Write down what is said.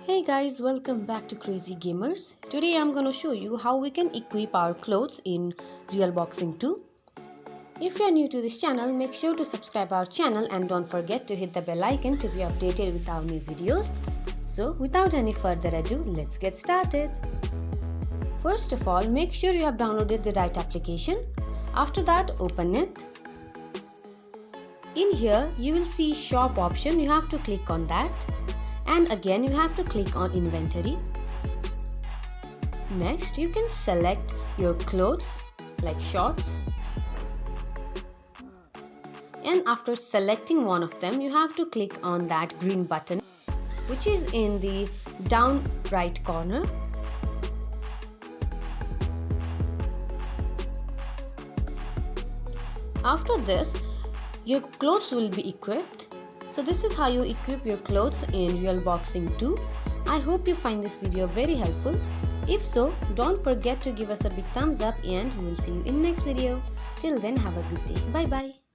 Hey guys, welcome back to Crazy Gamers. Today I'm gonna show you how we can equip our clothes in Realboxing 2. If you're new to this channel, make sure to subscribe our channel and don't forget to hit the bell icon to be updated with our new videos. So without any further ado, let's get started. First of all, make sure you have downloaded the right application. After that, open it. In here, you will see shop option. You have to click on that. And again you have to click on inventory. Next you can select your clothes like shorts, and after selecting one of them you have to click on that green button which is in the down right corner. After this your clothes will be equipped. So this is how you equip your clothes in Realboxing 2. I hope you find this video very helpful. If so, don't forget to give us a big thumbs up and we'll see you in next video. Till then, have a good day. Bye bye.